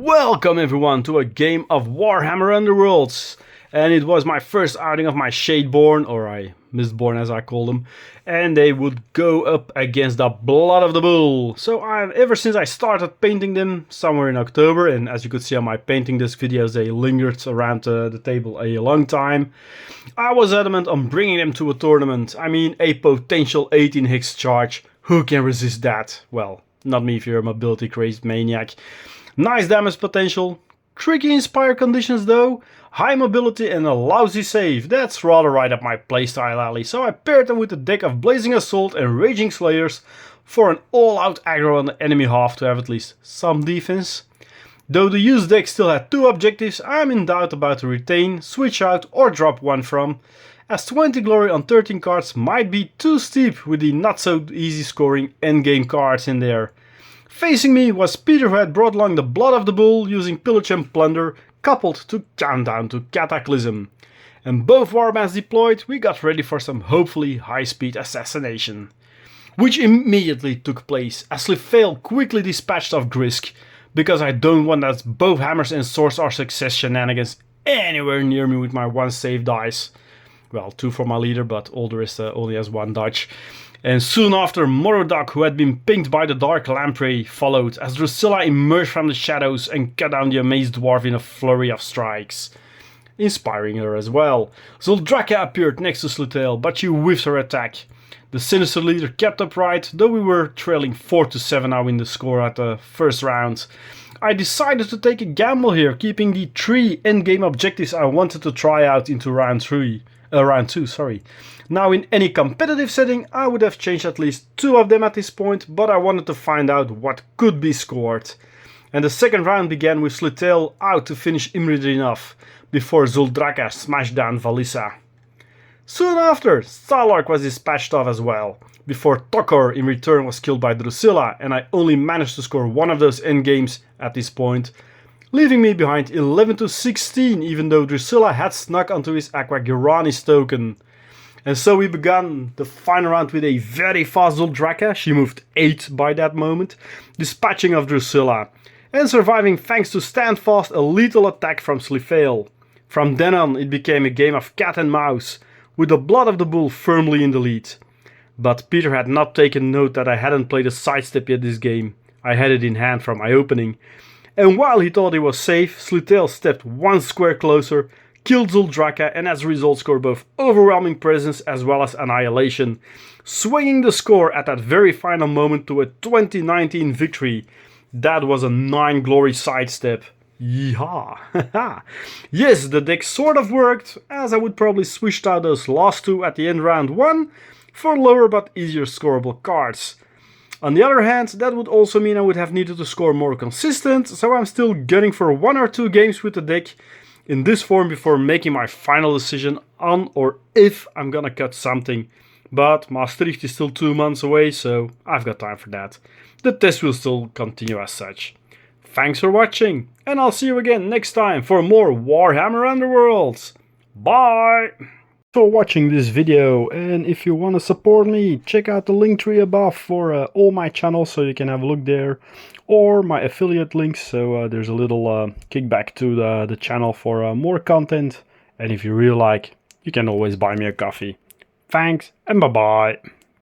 Welcome everyone to a game of Warhammer Underworlds, and it was my first outing of my Shadeborn, or I Mistborn as I call them, and they would go up against the Blood of the Bull. So ever since I started painting them somewhere in October, and as you could see on my painting disc videos, they lingered around the table a long time. I was adamant on bringing them to a tournament. I mean, a potential 18 Higgs charge. Who can resist that? Well, not me if you're a mobility crazed maniac. Nice damage potential, tricky inspire conditions though, high mobility and a lousy save. That's rather right up my playstyle alley, so I paired them with a deck of Blazing Assault and Raging Slayers for an all-out aggro on the enemy half to have at least some defense. Though the used deck still had two objectives, I'm in doubt about to retain, switch out or drop one from, as 20 glory on 13 cards might be too steep with the not so easy scoring endgame cards in there. Facing me was Peter, who had brought along the Blood of the Bull using Pillage and Plunder coupled to Countdown to Cataclysm. And both warbands deployed, we got ready for some hopefully high-speed assassination. Which immediately took place as Slifale quickly dispatched off Grisk, because I don't want that both hammers and swords are success shenanigans anywhere near me with my one save dice. Well, two for my leader, but all the rest only has one dodge. And soon after, Morodok, who had been pinked by the Dark Lamprey, followed as Drusilla emerged from the shadows and cut down the amazed dwarf in a flurry of strikes, inspiring her as well. Zuldraka appeared next to Slitael, but she whiffed her attack. The sinister leader kept upright, though we were trailing 4-7 now in the score at the first round. I decided to take a gamble here, keeping the 3 endgame objectives I wanted to try out into round 2. Now in any competitive setting I would have changed at least 2 of them at this point, but I wanted to find out what could be scored. And the second round began with Slitael out to finish Imridrin off, before Zuldraka smashed down Valissa. Soon after, Salark was dispatched off as well, before Tokor in return was killed by Drusilla, and I only managed to score one of those endgames at this point, leaving me behind 11-16, even though Drusilla had snuck onto his Aquagiranis token. And so we began the final round with a very fast Zuldraka, she moved 8 by that moment, dispatching of Drusilla, and surviving thanks to Standfast, a lethal attack from Slifale. From then on it became a game of cat and mouse, with the Blood of the Bull firmly in the lead. But Peter had not taken note that I hadn't played a sidestep yet this game. I had it in hand from my opening. And while he thought he was safe, Slitael stepped one square closer, killed Zuldraka, and as a result scored both overwhelming presence as well as annihilation, swinging the score at that very final moment to a 2019 victory. That was a 9 glory sidestep. Yeehaw! Yes, the deck sort of worked, as I would probably switched out those last 2 at the end round 1 for lower but easier scoreable cards. On the other hand, that would also mean I would have needed to score more consistent, so I'm still gunning for 1 or 2 games with the deck in this form before making my final decision on or if I'm gonna cut something. But Maastricht is still 2 months away, so I've got time for that. The test will still continue as such. Thanks for watching, and I'll see you again next time for more Warhammer Underworlds. Bye! For watching this video, and if you want to support me, check out the link tree above for all my channels, so you can have a look there, or my affiliate links, so there's a little kickback to the channel for more content, and if you really like, you can always buy me a coffee. Thanks, and bye bye!